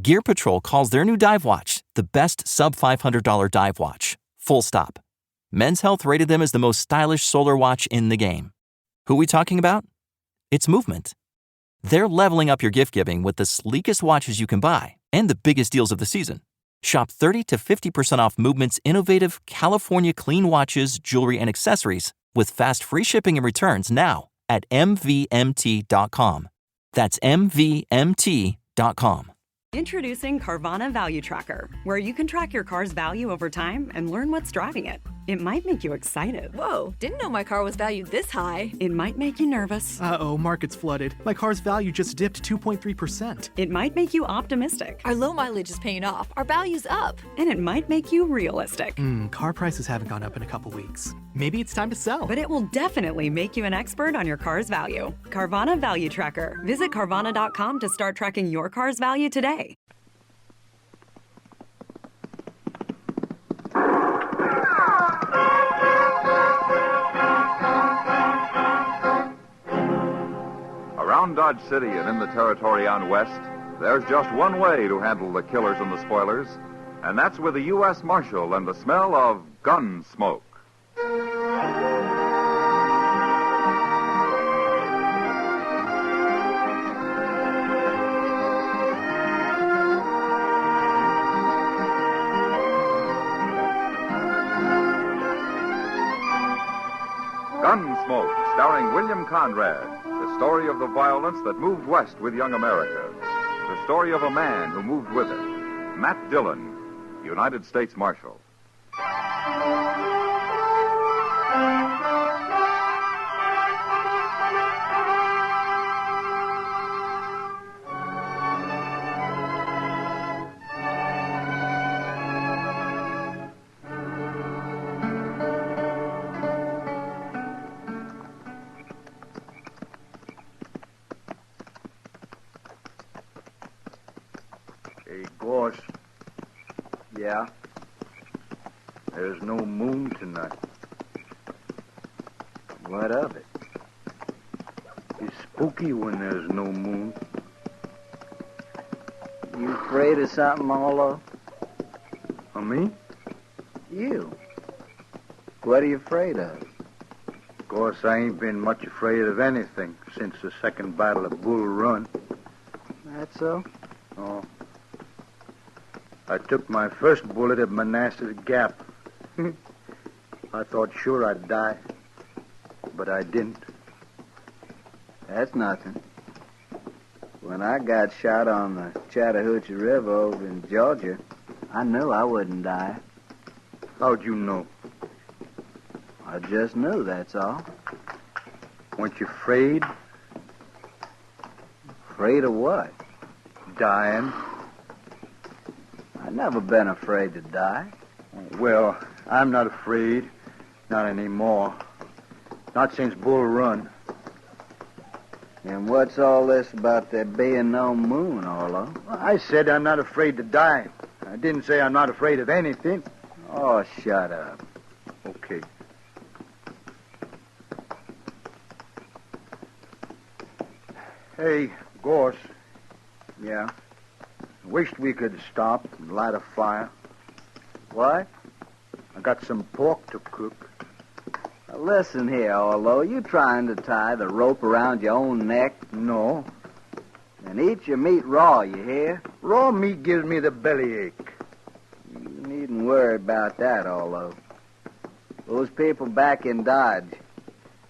Gear Patrol calls their new dive watch the best sub-$500 dive watch. Full stop. Men's Health rated them as the most stylish solar watch in the game. Who are we talking about? It's Movement. They're leveling up your gift giving with the sleekest watches you can buy and the biggest deals of the season. Shop 30 to 50% off Movement's innovative California clean watches, jewelry, and accessories with fast free shipping and returns now at mvmt.com. That's mvmt.com. Introducing Carvana Value Tracker, where you can track your car's value over time and learn what's driving it. It might make you excited. Whoa, didn't know my car was valued this high. It might make you nervous. Uh-oh, market's flooded. My car's value just dipped 2.3%. It might make you optimistic. Our low mileage is paying off. Our value's up. And it might make you realistic. Car prices haven't gone up in a couple weeks. Maybe it's time to sell. But it will definitely make you an expert on your car's value. Carvana Value Tracker. Visit Carvana.com to start tracking your car's value today. Around Dodge City and in the territory on West, there's just one way to handle the killers and the spoilers, and that's with the U.S. Marshal and the smell of Gunsmoke. Gunsmoke, starring William Conrad. The story of the violence that moved west with young America. The story of a man who moved with it. Matt Dillon, United States Marshal. Hey, Gorse. Yeah? There's no moon tonight. What of it? It's spooky when there's no moon. You afraid of something, Arlo? Of me? You. What are you afraid of? Of course, I ain't been much afraid of anything since the second battle of Bull Run. That so? Oh. I took my first bullet at Manassas Gap. I thought sure I'd die, but I didn't. That's nothing. When I got shot on the Chattahoochee River over in Georgia, I knew I wouldn't die. How'd you know? I just knew, that's all. Weren't you afraid? Afraid of what? Dying. I've never been afraid to die. Well, I'm not afraid. Not anymore. Not since Bull Run. And what's all this about there being no moon, Arlo? Well, I said I'm not afraid to die. I didn't say I'm not afraid of anything. Oh, shut up. Okay. Hey, Gorse. Yeah? Wished we could stop and light a fire. What? I got some pork to cook. Now listen here, Arlo. You trying to tie the rope around your own neck? No. And eat your meat raw, you hear? Raw meat gives me the bellyache. You needn't worry about that, Arlo. Those people back in Dodge,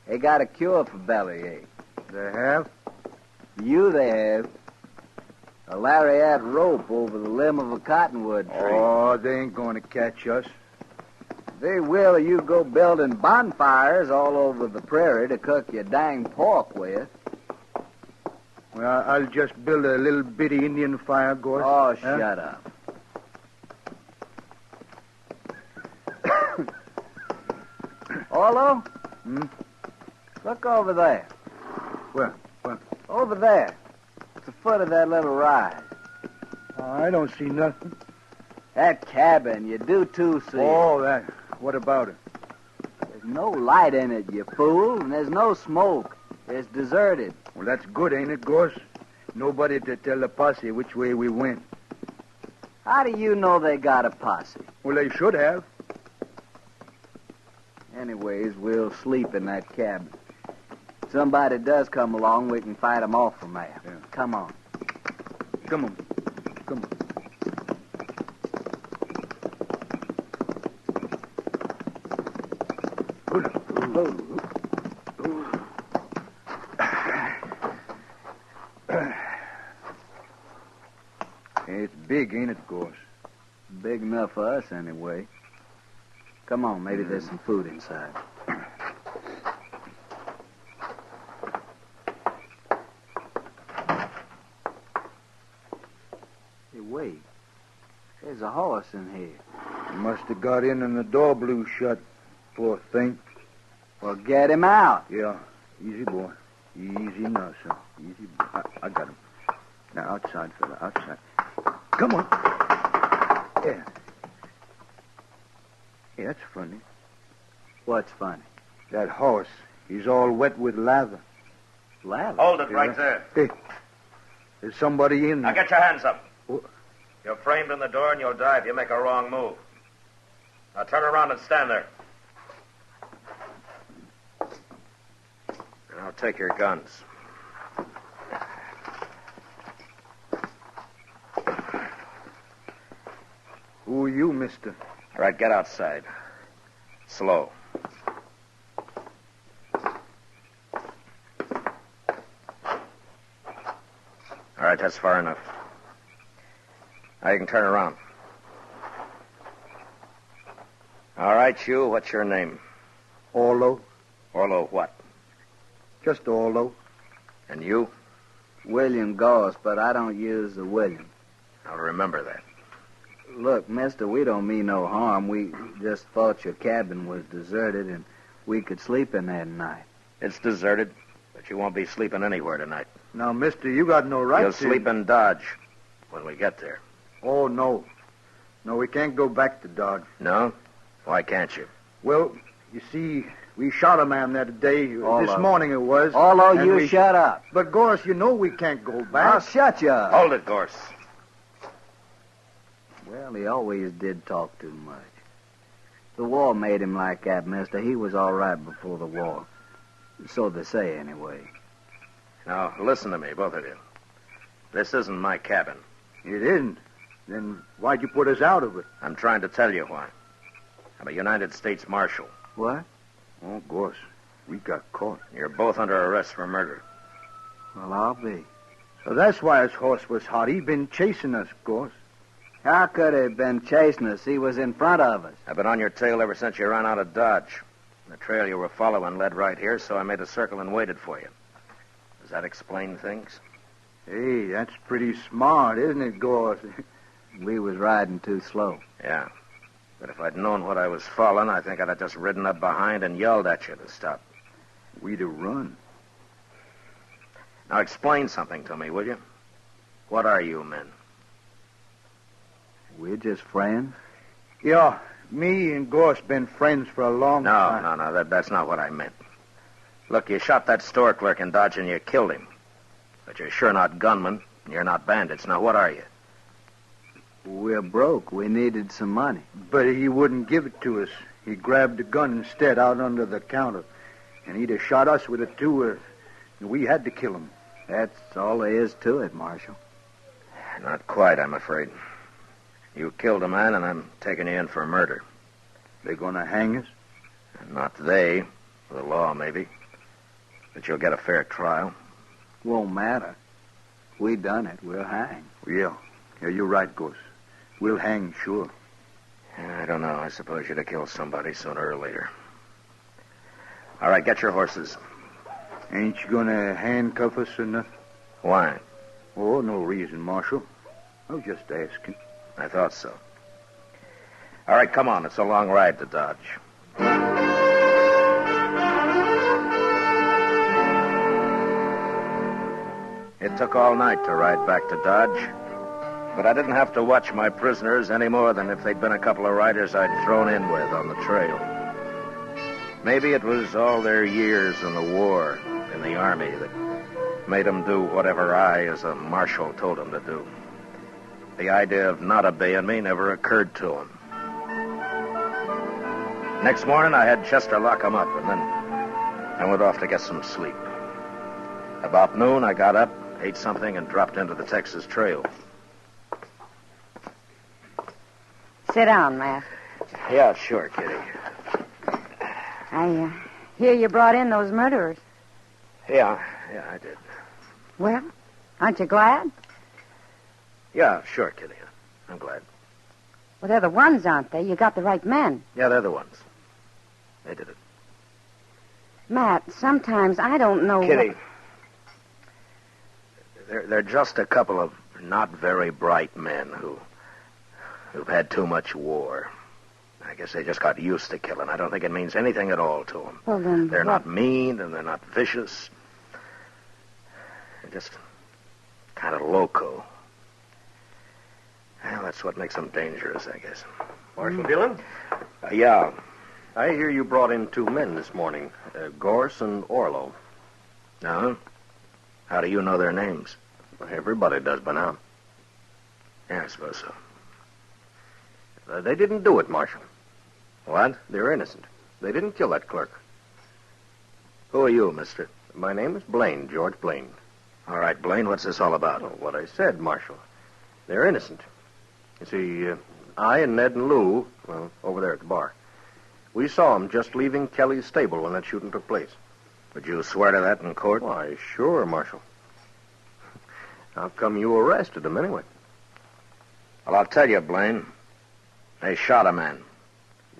they got a cure for bellyache. They have? They have. A lariat rope over the limb of a cottonwood tree. Oh, they ain't going to catch us. They will if you go building bonfires all over the prairie to cook your dang pork with. Well, I'll just build a little bitty Indian fire, Gorse. Oh, shut up. Arlo? Look over there. Where? Over there. At the foot of that little rise. I don't see nothing. That cabin, you do too see. Oh, that. What about it? There's no light in it, you fool, and there's no smoke. It's deserted. Well, that's good, ain't it, Gorse? Nobody to tell the posse which way we went. How do you know they got a posse? Well, they should have. Anyways, we'll sleep in that cabin. If somebody does come along, we can fight them off from there. Yeah. Come on. Come on. Come on. It's big, ain't it, Gorse? Big enough for us, anyway. Come on, maybe there's some food inside. Hey, wait. There's a horse in here. He must have got in and the door blew shut, poor thing. Well, get him out. Yeah, easy, boy. Easy now, son. Easy, boy. I got him. Now, outside, fella, outside. Come on. Yeah. Hey, that's funny. What's funny? That horse, he's all wet with lather. Lather? Hold it right there. Hey, there's somebody in Now there. get your hands up. What? You're framed in the door and you'll die if you make a wrong move. Now turn around and stand there. Now take your guns. Who are you, mister? All right, get outside. Slow. All right, that's far enough. Now you can turn around. All right, you, what's your name? Orlo. Orlo what? Just Orlo. And you? William Goss, but I don't use the William. I'll remember that. Look, mister, we don't mean no harm. We just thought your cabin was deserted and we could sleep in there tonight. It's deserted, but you won't be sleeping anywhere tonight. Now, mister, you got no right You'll to... sleep in Dodge when we get there. Oh, no. No, we can't go back to Dodge. No? Why can't you? Well, you see, we shot a man that day. Orlo. This morning it was. Orlo, and you shut up. But, Gorse, you know we can't go back. I'll shut you up. Hold it, Gorse. Well, he always did talk too much. The war made him like that, mister. He was all right before the war. So they say, anyway. Now, listen to me, both of you. This isn't my cabin. It isn't. Then why'd you put us out of it? I'm trying to tell you why. I'm a United States Marshal. What? Oh, Gorse, we got caught. You're both under arrest for murder. Well, I'll be. So that's why his horse was hot. He'd been chasing us, Gorse. How could he have been chasing us? He was in front of us. I've been on your tail ever since you ran out of Dodge. The trail you were following led right here, so I made a circle and waited for you. Does that explain things? Hey, that's pretty smart, isn't it, Gorse? We was riding too slow. Yeah. But if I'd known what I was following, I think I'd have just ridden up behind and yelled at you to stop. We'd have run. Now explain something to me, will you? What are you men? We're just friends. Yeah, me and Gorse been friends for a long time. No, that's not what I meant. Look, you shot that store clerk in Dodge and you killed him. But you're sure not gunmen, and you're not bandits. Now, what are you? We're broke. We needed some money. But he wouldn't give it to us. He grabbed a gun instead out under the counter. And he'd have shot us with it, too. We had to kill him. That's all there is to it, Marshal. Not quite, I'm afraid. You killed a man, and I'm taking you in for murder. They're going to hang us? Not they. The law, maybe. But you'll get a fair trial. Won't matter. We done it. We'll hang. Yeah, you're right, Gorse. We'll hang, sure. I don't know. I suppose you'd have killed somebody sooner or later. All right, get your horses. Ain't you going to handcuff us or nothing? Why? Oh, no reason, Marshal. I was just asking. I thought so. All right, come on. It's a long ride to Dodge. It took all night to ride back to Dodge, but I didn't have to watch my prisoners any more than if they'd been a couple of riders I'd thrown in with on the trail. Maybe it was all their years in the war, in the army, that made them do whatever I, as a marshal, told them to do. The idea of not obeying me never occurred to him. Next morning, I had Chester lock him up, and then I went off to get some sleep. About noon, I got up, ate something, and dropped into the Texas Trail. Sit down, Matt. Yeah, sure, Kitty. I hear you brought in those murderers. Yeah, I did. Well, aren't you glad? Yeah, sure, Kitty. I'm glad. Well, they're the ones, aren't they? You got the right men. Yeah, they're the ones. They did it. Matt, sometimes I don't know Kitty, they're just a couple of not very bright men who've had too much war. I guess they just got used to killing. I don't think it means anything at all to them. Well, then they're what? not mean, and they're not vicious. They're just kind of loco. Well, that's what makes them dangerous, I guess. Marshal Dillon? Yeah. I hear you brought in 2 men this morning, Gorse and Orlo. No? How do you know their names? Everybody does by now. Yeah, I suppose so. They didn't do it, Marshal. What? They're innocent. They didn't kill that clerk. Who are you, mister? My name is Blaine, George Blaine. All right, Blaine, what's this all about? Oh, what I said, Marshal. They're innocent. You see, I and Ned and Lou, well, over there at the bar, we saw them just leaving Kelly's stable when that shooting took place. Would you swear to that in court? Why, sure, Marshal. How come you arrested them anyway? Well, I'll tell you, Blaine. They shot a man.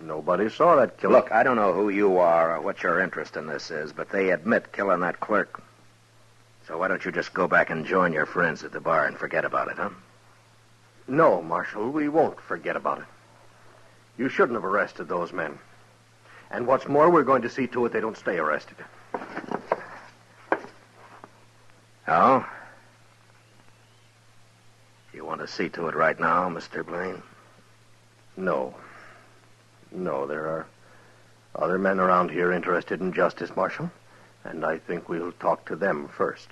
Nobody saw that killing. Look, I don't know who you are or what your interest in this is, but they admit killing that clerk. So why don't you just go back and join your friends at the bar and forget about it, huh? No, Marshal, we won't forget about it. You shouldn't have arrested those men. And what's more, we're going to see to it they don't stay arrested. Oh? You want to see to it right now, Mr. Blaine? No. No, there are other men around here interested in justice, Marshal. And I think we'll talk to them first.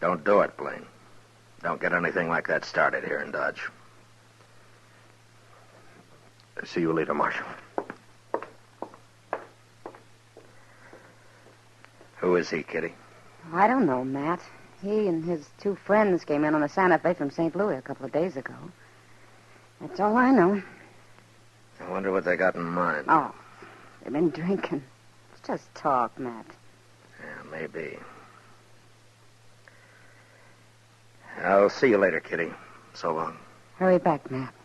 Don't do it, Blaine. Don't get anything like that started here in Dodge. See you later, Marshal. Who is he, Kitty? I don't know, Matt. He and his 2 friends came in on the Santa Fe from St. Louis a couple of days ago. That's all I know. I wonder what they got in mind. Oh, they've been drinking. It's just talk, Matt. Yeah, maybe. I'll see you later, Kitty. So long. Hurry back, Matt.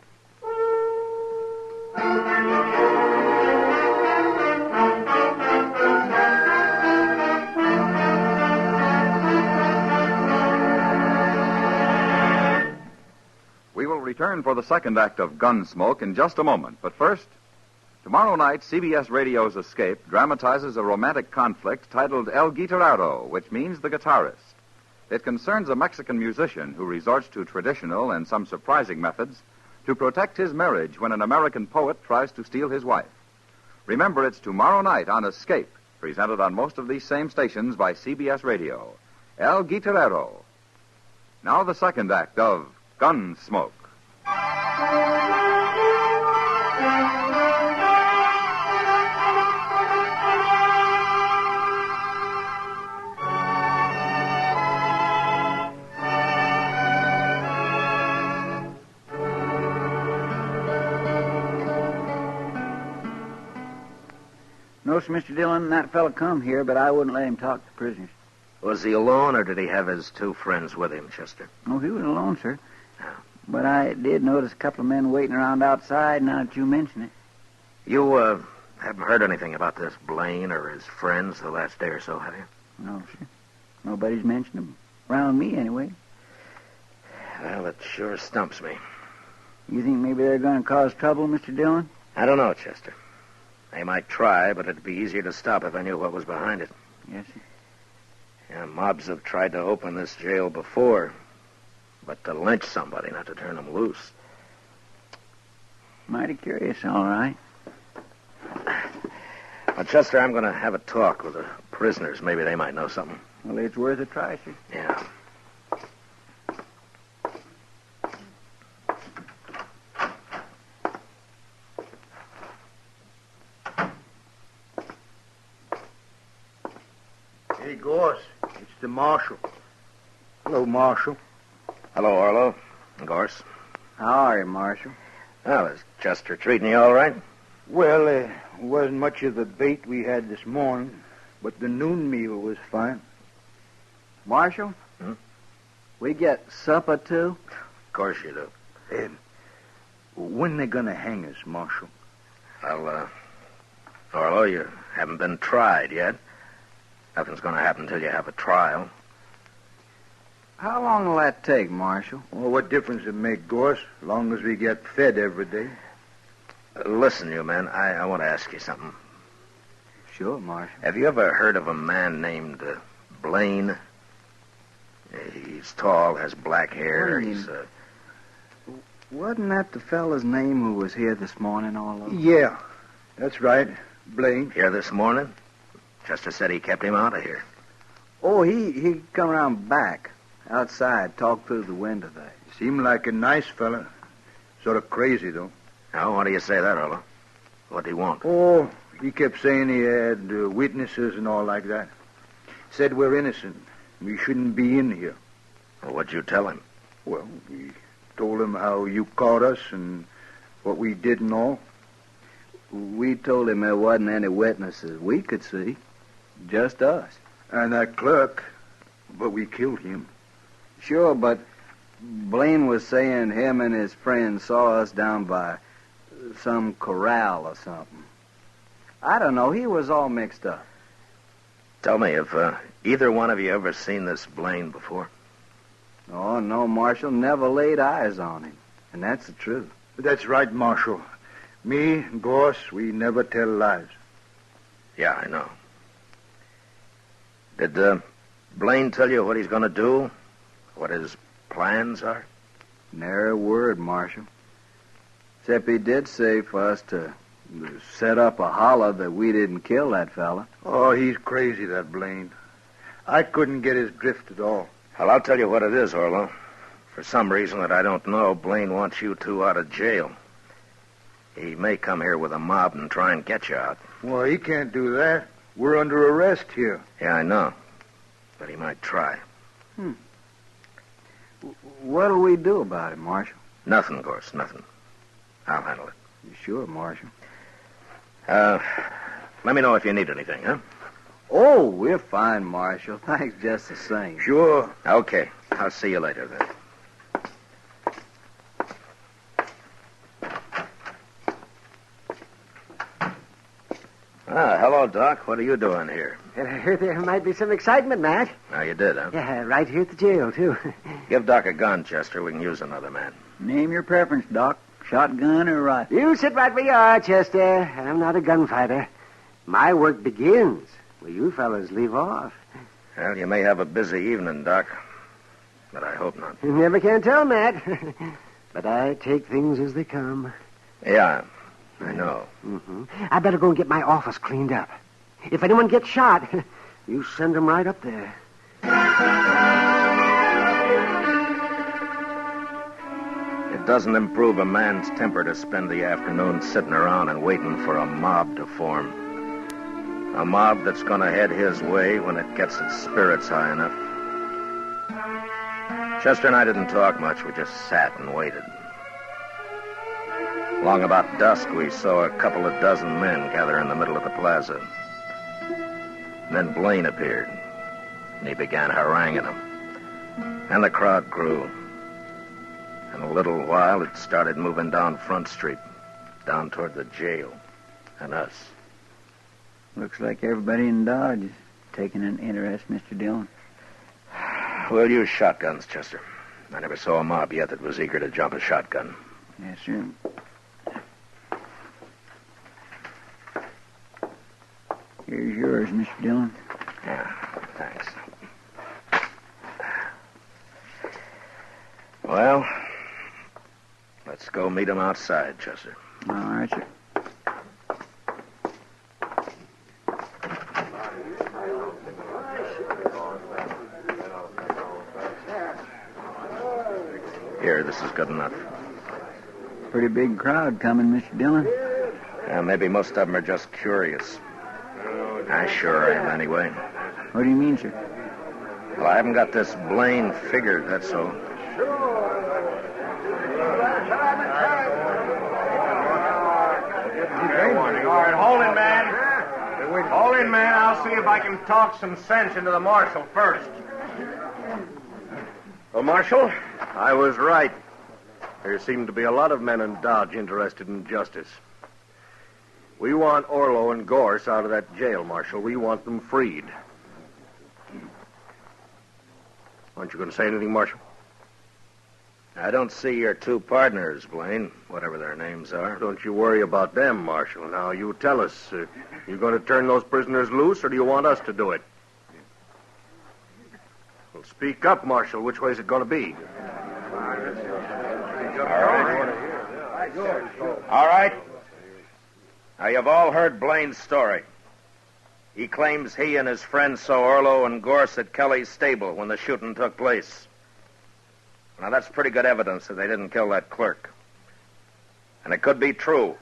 We will return for the second act of Gunsmoke in just a moment. But first, tomorrow night, CBS Radio's Escape dramatizes a romantic conflict titled El Guitarrero, which means the guitarist. It concerns a Mexican musician who resorts to traditional and some surprising methods to protect his marriage when an American poet tries to steal his wife. Remember, it's tomorrow night on Escape, presented on most of these same stations by CBS Radio. El Guitarrero. Now the second act of Gunsmoke. No, sir, Mr. Dillon, that fellow come here, but I wouldn't let him talk to prisoners. Was he alone, or did he have his 2 friends with him, Chester? Oh, he was alone, sir. But I did notice a couple of men waiting around outside now that you mention it. You, haven't heard anything about this Blaine or his friends the last day or so, have you? No, sir. Nobody's mentioned them. Around me, anyway. Well, it sure stumps me. You think maybe they're going to cause trouble, Mr. Dillon? I don't know, Chester. They might try, but it'd be easier to stop if I knew what was behind it. Yes, sir. Yeah, mobs have tried to open this jail before, but to lynch somebody, not to turn them loose. Mighty curious, all right. Well, Chester, I'm going to have a talk with the prisoners. Maybe they might know something. Well, it's worth a try, sir. Yeah. Hey, Goss. It's the Marshal. Hello, Marshal. Hello, Orlo. Gorse. How are you, Marshal? Well, is Chester treating you all right? Well, wasn't much of the bait we had this morning, but the noon meal was fine. Marshal? We get supper, too? Of course you do. When they gonna hang us, Marshal? Well, Orlo, you haven't been tried yet. Nothing's going to happen until you have a trial. How long will that take, Marshal? Well, what difference it make, Goss, as long as we get fed every day? Listen, you men, I want to ask you something. Sure, Marshal. Have you ever heard of a man named Blaine? He's tall, has black hair. Blaine. Wasn't that the fella's name who was here this morning, Orlo? Yeah, that's right. Blaine. Here this morning? Chester said he kept him out of here. Oh, he come around back, outside, talked through the window there. Seemed like a nice fella. Sort of crazy, though. Now, why do you say that, Orlo? What do you want? Oh, he kept saying he had witnesses and all like that. Said we're innocent. We shouldn't be in here. Well, what'd you tell him? Well, we told him how you caught us and what we did and all. We told him there wasn't any witnesses we could see. Just us. And that clerk, but we killed him. Sure, but Blaine was saying him and his friends saw us down by some corral or something. I don't know. He was all mixed up. Tell me, have either one of you ever seen this Blaine before? Oh, no, Marshal. Never laid eyes on him. And that's the truth. That's right, Marshal. Me and Goss, we never tell lies. Yeah, I know. Did Blaine tell you what he's going to do? What his plans are? Nary a word, Marshal. Except he did say for us to set up a holler that we didn't kill that fella. Oh, he's crazy, that Blaine. I couldn't get his drift at all. Well, I'll tell you what it is, Orlo. For some reason that I don't know, Blaine wants you two out of jail. He may come here with a mob and try and get you out. Well, he can't do that. We're under arrest here. Yeah, I know. But he might try. What'll we do about it, Marshal? Nothing, Gorse, nothing. I'll handle it. You sure, Marshal? Let me know if you need anything, huh? Oh, we're fine, Marshal. Thanks just the same. Sure. Okay. I'll see you later, then. Hello, Doc. What are you doing here? I heard there might be some excitement, Matt. Oh, you did, huh? Yeah, right here at the jail, too. Give Doc a gun, Chester. We can use another man. Name your preference, Doc. Shotgun or rifle? You sit right where you are, Chester. I'm not a gunfighter. My work begins where you fellas leave off. Well, you may have a busy evening, Doc. But I hope not. You never can tell, Matt. But I take things as they come. Yeah, I know. Mm-hmm. I better go and get my office cleaned up. If anyone gets shot, you send them right up there. It doesn't improve a man's temper to spend the afternoon sitting around and waiting for a mob to form. A mob that's going to head his way when it gets its spirits high enough. Chester and I didn't talk much. We just sat and waited. Long about dusk, we saw a couple of dozen men gather in the middle of the plaza. And then Blaine appeared, and he began haranguing them. And the crowd grew. In a little while, it started moving down Front Street, down toward the jail, and us. Looks like everybody in Dodge is taking an interest, Mr. Dillon. We'll use shotguns, Chester. I never saw a mob yet that was eager to jump a shotgun. Yes, sir. Here's yours, Mr. Dillon. Yeah, thanks. Well, let's go meet him outside, Chester. All right, sir. Here, this is good enough. Pretty big crowd coming, Mr. Dillon. Maybe most of them are just curious. I sure am, anyway. What do you mean, sir? Well, I haven't got this Blaine figured, that's all. All right, hold it, man. Hold it, man. I'll see if I can talk some sense into the marshal first. Well, Marshal, I was right. There seem to be a lot of men in Dodge interested in justice. We want Orlo and Gorse out of that jail, Marshal. We want them freed. Aren't you going to say anything, Marshal? I don't see your two partners, Blaine, whatever their names are. Don't you worry about them, Marshal. Now, you tell us, you going to turn those prisoners loose, or do you want us to do it? Well, speak up, Marshal. Which way is it going to be? All right. Now, you've all heard Blaine's story. He claims he and his friends saw Orlo and Gorse at Kelly's stable when the shooting took place. Now, that's pretty good evidence that they didn't kill that clerk. And it could be true.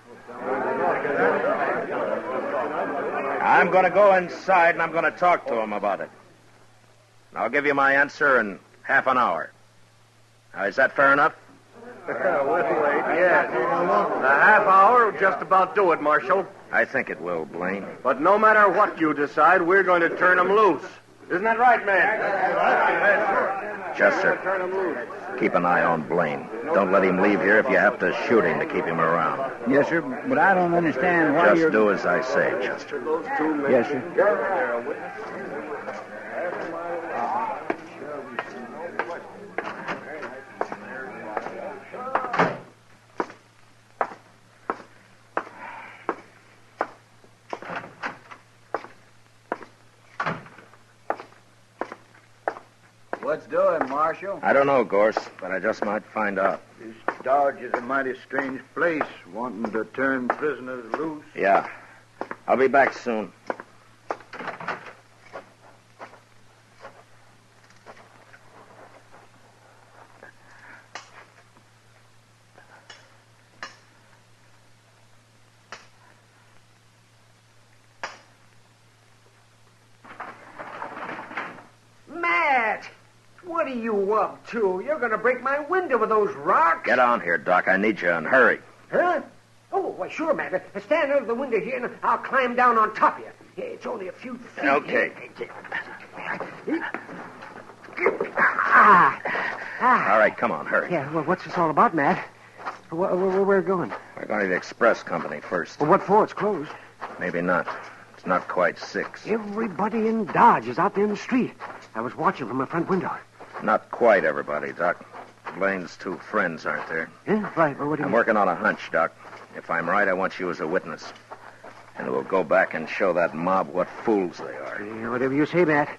I'm going to go inside and I'm going to talk to him about it. And I'll give you my answer in half an hour. Now, is that fair enough? Yes. A half hour will just about do it, Marshal. I think it will, Blaine. But no matter what you decide, we're going to turn them loose. Isn't that right, man? Chester, keep an eye on Blaine. Don't let him leave here if you have to shoot him to keep him around. Yes, sir, but I don't understand why Just do as I say, Chester. Yes, sir. What's doing, Marshal? I don't know, Gorse, but I just might find out. This Dodge is a mighty strange place, wanting to turn prisoners loose. Yeah. I'll be back soon. What are you up to? You're going to break my window with those rocks. Get on here, Doc. I need you, and hurry. Huh? Oh, why, sure, Matt. Stand under the window here, and I'll climb down on top of you. It's only a few feet. Okay. All right, come on, hurry. Yeah, well, what's this all about, Matt? Where we're going? We're going to the express company first. Well, what for? It's closed. Maybe not. It's not quite 6. Everybody in Dodge is out there in the street. I was watching from my front window. Not quite everybody, Doc. Blaine's two friends aren't there. Yeah, right. Well, what do you I'm mean? working on a hunch, Doc. If I'm right, I want you as a witness. And we'll go back and show that mob what fools they are. Yeah, whatever you say, Matt.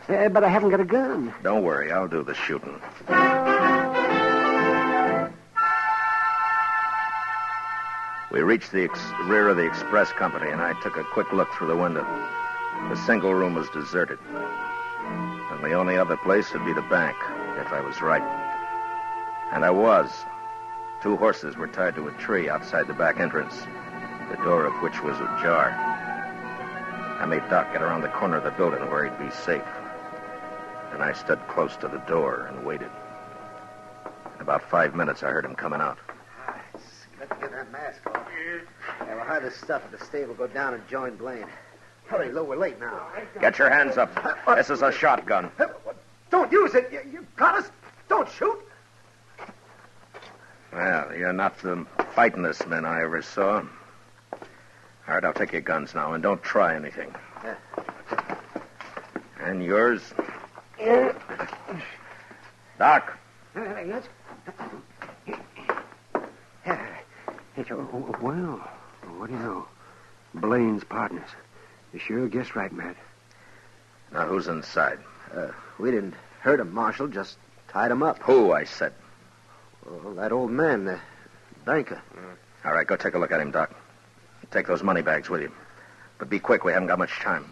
But I haven't got a gun. Don't worry, I'll do the shooting. We reached the rear of the express company, and I took a quick look through the window. The single room was deserted. And the only other place would be the bank, if I was right. And I was. 2 horses were tied to a tree outside the back entrance, the door of which was ajar. I made Doc get around the corner of the building where he'd be safe. And I stood close to the door and waited. In about 5 minutes, I heard him coming out. Got to get that mask off. Yeah, we'll have this stuff at the stable. Go down and join Blaine. Hurry, Lou, we're late now. Get your hands up. This is a shotgun. Don't use it. You got us. Don't shoot. Well, you're not the fightingest men I ever saw. All right, I'll take your guns now, and don't try anything. And yours? Doc. Yes? Well, what do you know? Blaine's partners. You sure guessed right, Matt. Now, who's inside? We didn't hurt him, Marshal. Just tied him up. Who, I said? Well, that old man, the banker. All right, go take a look at him, Doc. Take those money bags with you. But be quick, we haven't got much time.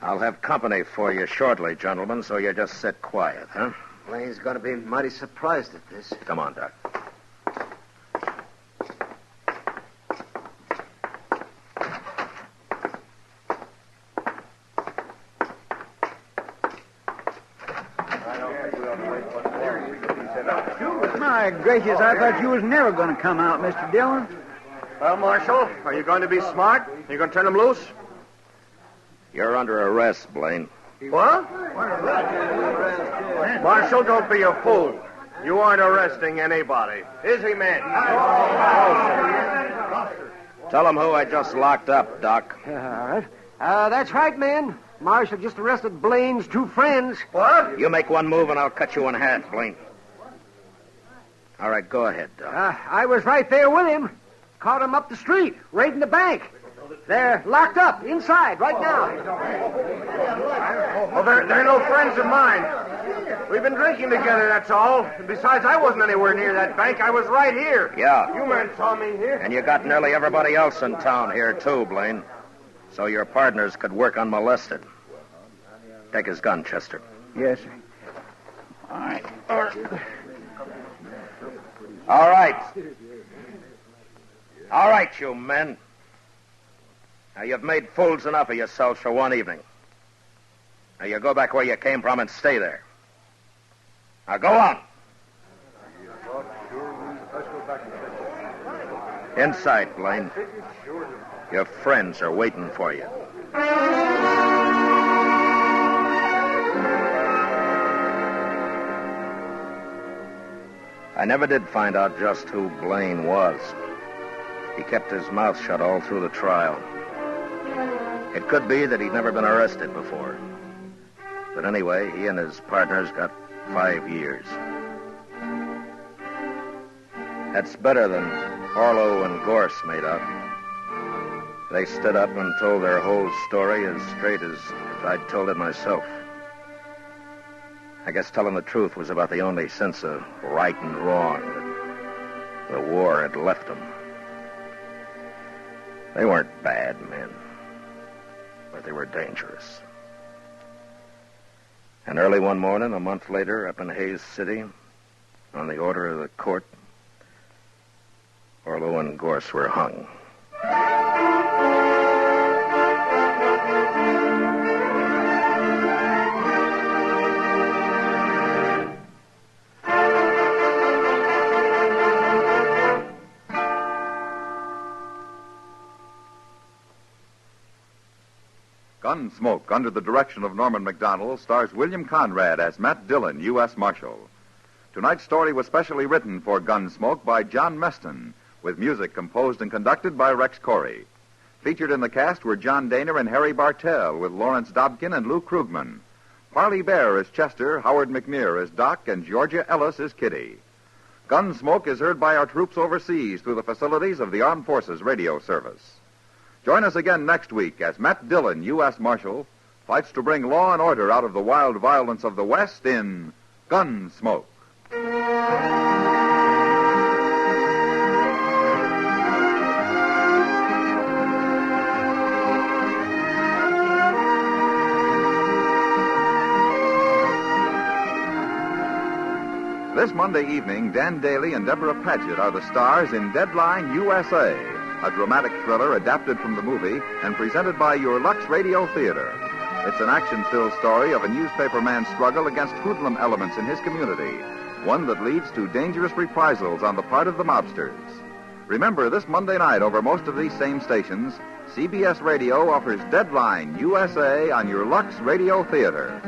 I'll have company for you shortly, gentlemen, so you just sit quiet, huh? Blaine's going to be mighty surprised at this. Come on, Doc. My gracious, I thought you was never going to come out, Mr. Dillon. Well, Marshal, are you going to be smart? Are you going to turn him loose? You're under arrest, Blaine. What? Marshal, don't be a fool. You aren't arresting anybody. Is he, man? Tell him who I just locked up, Doc. All right. That's right, man. Marshal just arrested Blaine's two friends. What? You make one move and I'll cut you in half, Blaine. All right, go ahead, Doc. I was right there with him. Caught him up the street, raiding the bank. They're locked up inside right now. Well, they're no friends of mine. We've been drinking together, that's all. And besides, I wasn't anywhere near that bank. I was right here. Yeah. You men saw me here. And you got nearly everybody else in town here, too, Blaine. So your partners could work unmolested. Take his gun, Chester. Yes, sir. All right. All right. All right, you men. Now, you've made fools enough of yourselves for one evening. Now, you go back where you came from and stay there. Now, go on. Inside, Blaine. Your friends are waiting for you. I never did find out just who Blaine was. He kept his mouth shut all through the trial. It could be that he'd never been arrested before. But anyway, he and his partners got 5 years. That's better than Orlo and Gorse made out. They stood up and told their whole story as straight as if I'd told it myself. I guess telling the truth was about the only sense of right and wrong that the war had left them. They weren't bad men, but they were dangerous. And early one morning, a month later, up in Hayes City, on the order of the court, Orlo and Gorse were hung. Gunsmoke, under the direction of Norman Macdonnell, stars William Conrad as Matt Dillon, U.S. Marshal. Tonight's story was specially written for Gunsmoke by John Meston, with music composed and conducted by Rex Corey. Featured in the cast were John Daner and Harry Bartell, with Lawrence Dobkin and Lou Krugman. Parley Bear as Chester, Howard McNear as Doc, and Georgia Ellis as Kitty. Gunsmoke is heard by our troops overseas through the facilities of the Armed Forces Radio Service. Join us again next week as Matt Dillon, U.S. Marshal, fights to bring law and order out of the wild violence of the West in Gunsmoke. This Monday evening, Dan Daly and Deborah Paget are the stars in Deadline USA, a dramatic thriller adapted from the movie and presented by your Lux Radio Theater. It's an action-filled story of a newspaper man's struggle against hoodlum elements in his community, one that leads to dangerous reprisals on the part of the mobsters. Remember, this Monday night over most of these same stations, CBS Radio offers Deadline USA on your Lux Radio Theater.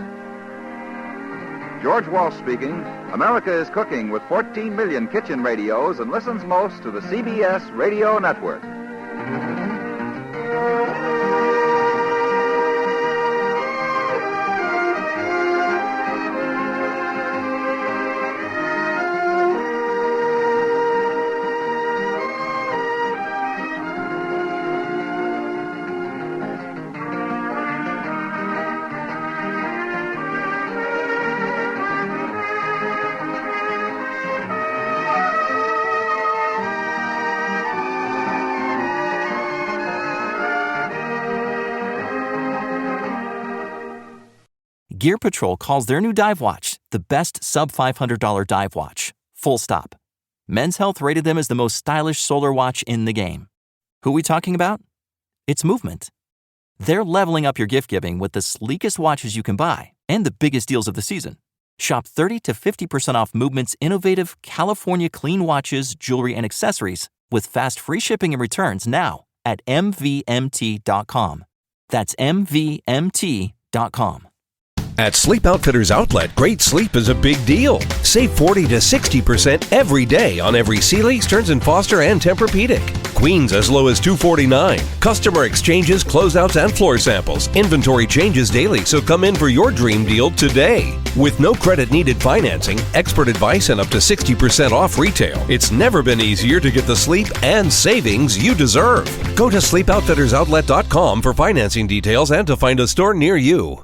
George Walsh speaking. America is cooking with 14 million kitchen radios and listens most to the CBS Radio Network. Gear Patrol calls their new dive watch the best sub-$500 dive watch. Full stop. Men's Health rated them as the most stylish solar watch in the game. Who are we talking about? It's Movement. They're leveling up your gift giving with the sleekest watches you can buy and the biggest deals of the season. Shop 30 to 50% off Movement's innovative California clean watches, jewelry, and accessories with fast free shipping and returns now at mvmt.com. That's mvmt.com. At Sleep Outfitters Outlet, great sleep is a big deal. Save 40 to 60% every day on every Sealy, Stearns & Foster, and Tempur-Pedic. Queens as low as $249. Customer exchanges, closeouts, and floor samples. Inventory changes daily, so come in for your dream deal today. With no credit-needed financing, expert advice, and up to 60% off retail, it's never been easier to get the sleep and savings you deserve. Go to SleepOutfittersOutlet.com for financing details and to find a store near you.